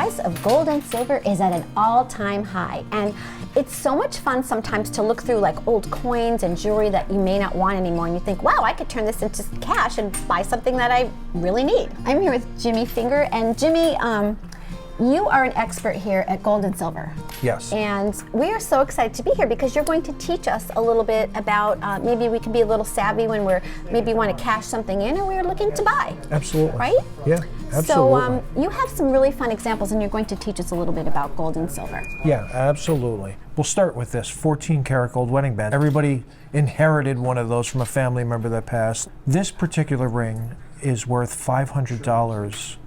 price of gold and silver is at an all-time high. And it's so much fun sometimes to look through like old coins and jewelry that you may not want anymore, and you think, wow, I could turn this into cash and buy something that I really need. I'm here with Jimmy Finger, and Jimmy, you are an expert here at Gold and Silver. Yes. And we are so excited to be here because you're going to teach us a little bit about maybe we can be a little savvy when we're maybe want to cash something in or we're looking to buy. Absolutely. Right? Yeah, absolutely. So you have some really fun examples, and you're going to teach us a little bit about gold and silver. Yeah, absolutely. We'll start with this 14 karat gold wedding band. Everybody inherited one of those from a family member that passed. This particular ring is worth $500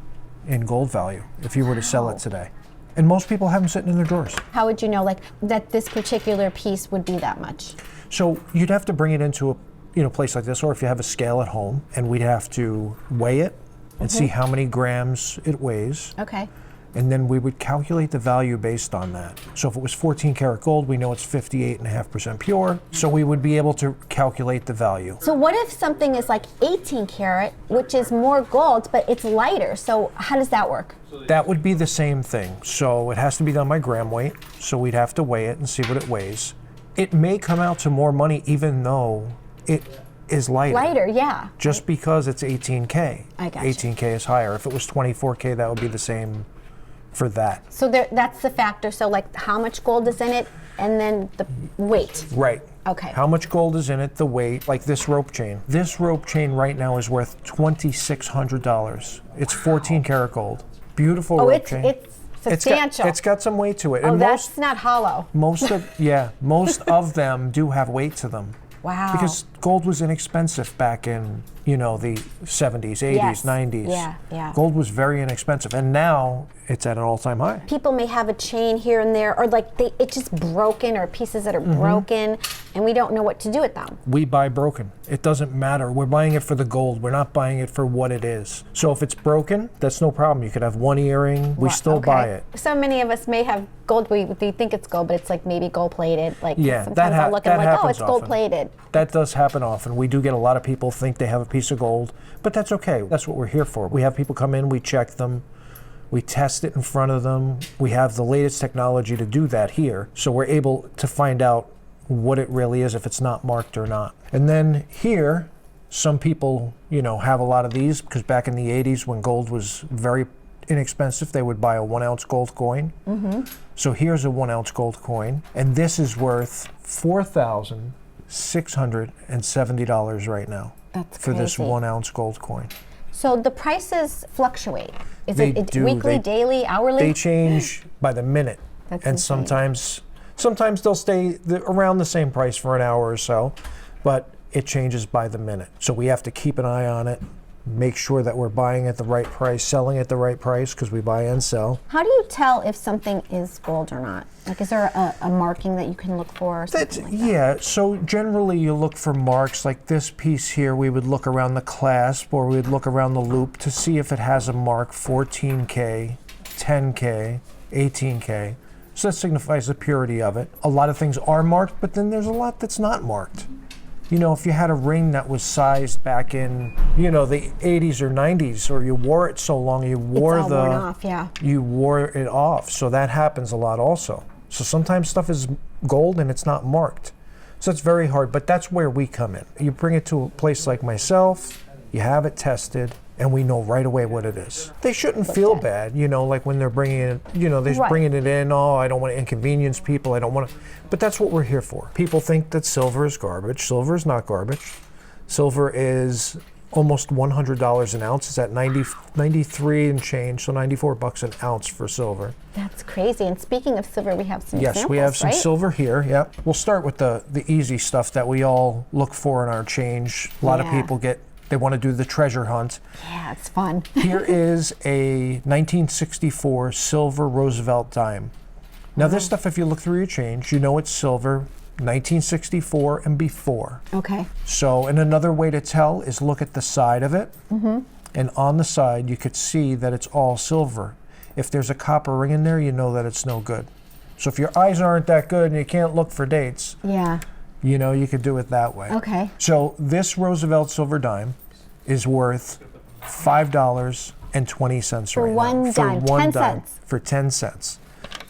in gold value if you were to sell it today. And most people have them sitting in their drawers. How would you know like that this particular piece would be that much? So you'd have to bring it into a place like this, or if you have a scale at home, and we'd have to weigh it and see how many grams it weighs. Okay. And then we would calculate the value based on that. So if it was 14 karat gold, we know it's 58.5% pure. So we would be able to calculate the value. So what if something is like 18 karat, which is more gold, but it's lighter? So how does that work? That would be the same thing. So it has to be done by gram weight. So we'd have to weigh it and see what it weighs. It may come out to more money even though it is lighter. Lighter, yeah. Just because it's 18K. I got you. 18K is higher. If it was 24K, that would be the same for that. So that's the factor. So like how much gold is in it and then the weight. Right. Okay. How much gold is in it, the weight, like this rope chain. This rope chain right now is worth $2,600. It's 14 karat gold. Beautiful rope chain. It's substantial. It's got some weight to it. Oh, and that's not hollow. most of them do have weight to them. Wow. Because gold was inexpensive back in, the 70s, 80s, Yes. 90s. Yeah. Gold was very inexpensive, and now it's at an all-time high. People may have a chain here and there, or like it's just broken, or pieces that are broken, and we don't know what to do with them. We buy broken. It doesn't matter. We're buying it for the gold. We're not buying it for what it is. So if it's broken, that's no problem. You could have one earring. We still buy it. So many of us may have gold. We think it's gold, but it's like maybe gold plated. Like sometimes I'll look and I'm like, oh, it's often. gold plated. That does happen often. We do get a lot of people think they have a piece of gold, but that's okay. That's what we're here for. We have people come in, we check them, we test it in front of them. We have the latest technology to do that here, so we're able to find out what it really is if it's not marked or not. And then here, some people, have a lot of these because back in the 80s when gold was very inexpensive, they would buy a 1 ounce gold coin. So here's a 1 ounce gold coin, and this is worth $4,670 right now. That's for this crazy. 1 ounce gold coin. So the prices fluctuate. Is They it do. weekly, daily, hourly? They change by the minute. That's and insane. sometimes they'll stay around the same price for an hour or so, but it changes by the minute. So we have to keep an eye on it, make sure that we're buying at the right price, selling at the right price, because we buy and sell. How do you tell if something is gold or not? Like, is there a marking that you can look for or something like that? Yeah, so generally you look for marks like this piece here. We would look around the clasp or we'd look around the loop to see if it has a mark 14K, 10K, 18K. So that signifies the purity of it. A lot of things are marked, but then there's a lot that's not marked. If you had a ring that was sized back in, the 80s or 90s, or you wore it so long, you wore It's all worn off, yeah. You wore it off. So that happens a lot also. So sometimes stuff is gold and it's not marked. So it's very hard, but that's where we come in. You bring it to a place like myself, you have it tested, and we know right away what it is. They shouldn't feel bad, like when they're bringing it, they're bringing it in, oh, I don't want to inconvenience people, I don't want to, but that's what we're here for. People think that silver is garbage. Silver is not garbage. Silver is almost $100 an ounce. It's at 93 and change, so $94 an ounce for silver. That's crazy. And speaking of silver, we have some examples, Yes, we have some right? silver here, yep. We'll start with the easy stuff that we all look for in our change. A lot of people they want to do the treasure hunt. Yeah, it's fun. Here is a 1964 silver Roosevelt dime. Now this stuff, if you look through your change, you know it's silver, 1964 and before. Okay. So, and another way to tell is look at the side of it. And on the side, you could see that it's all silver. If there's a copper ring in there, you know that it's no good. So if your eyes aren't that good and you can't look for dates, Yeah. you could do it that way. Okay. So this Roosevelt silver dime is worth $5 and 20 cents For right one now. dime, 10 cents. For 10 cents.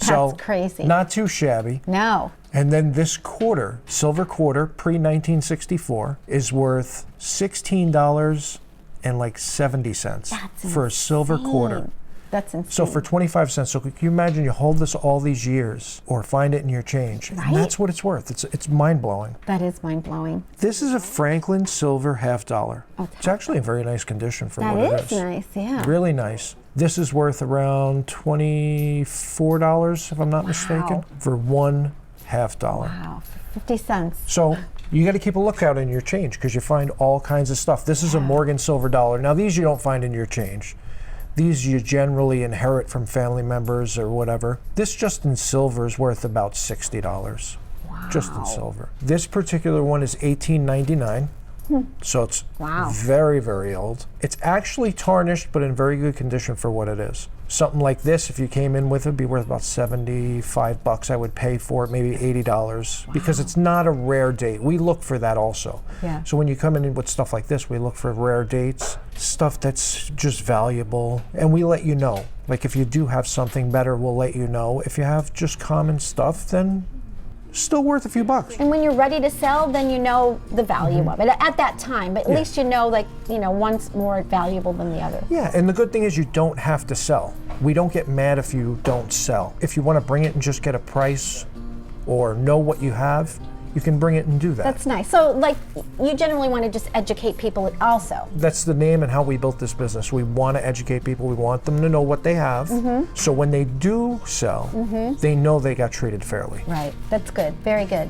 That's crazy. Not too shabby. No. And then this quarter, silver quarter, pre-1964, is worth $16.70 That's for a silver insane. quarter. That's insane. So for 25 cents, so can you imagine you hold this all these years or find it in your change? Right? And that's what it's worth. It's mind-blowing. That is mind-blowing. This is a Franklin silver half dollar. Oh, It's actually in very nice condition for what it That is. is nice, yeah. Really nice. This is worth around $24, if I'm not mistaken, for one half dollar. Wow, for 50 cents. So you got to keep a lookout in your change because you find all kinds of stuff. This is a Morgan silver dollar. Now these you don't find in your change. These you generally inherit from family members or whatever. This just in silver is worth about $60. Wow. Just in silver. This particular one is $18.99. So it's Wow. very, very old. It's actually tarnished, but in very good condition for what it is. Something like this, if you came in with it, would be worth about $75. I would pay for it, maybe $80, because it's not a rare date. We look for that also. Yeah. So when you come in with stuff like this, we look for rare dates, stuff that's just valuable, and we let you know. Like if you do have something better, we'll let you know. If you have just common stuff, then still worth a few bucks. And when you're ready to sell, then you know the value of it at that time. But at least you know, like, you know, one's more valuable than the other. Yeah, and the good thing is you don't have to sell. We don't get mad if you don't sell. If you want to bring it and just get a price or know what you have, you can bring it and do that. That's nice. So, like, you generally want to just educate people also. That's the name and how we built this business. We want to educate people. We want them to know what they have. So when they do sell, they know they got treated fairly. Right. That's good. Very good.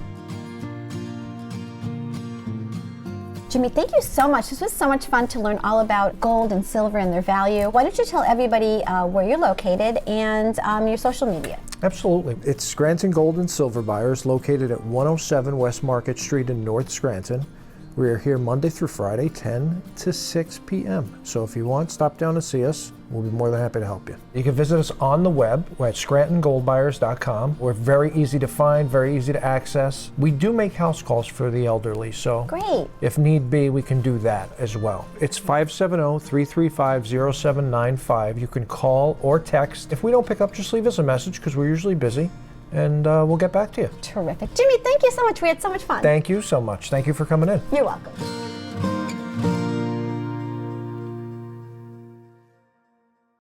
Jimmy, thank you so much. This was so much fun to learn all about gold and silver and their value. Why don't you tell everybody where you're located and your social media? Absolutely. It's Scranton Gold and Silver Buyers, located at 107 West Market Street in North Scranton. We are here Monday through Friday, 10 to 6 p.m. So if you want, stop down and see us. We'll be more than happy to help you. You can visit us on the web. We're at scrantongoldbuyers.com. We're very easy to find, very easy to access. We do make house calls for the elderly, so Great. if need be, we can do that as well. It's 570-335-0795. You can call or text. If we don't pick up, just leave us a message because we're usually busy, and we'll get back to you. Terrific. Jimmy, thank you so much. We had so much fun. Thank you so much. Thank you for coming in. You're welcome.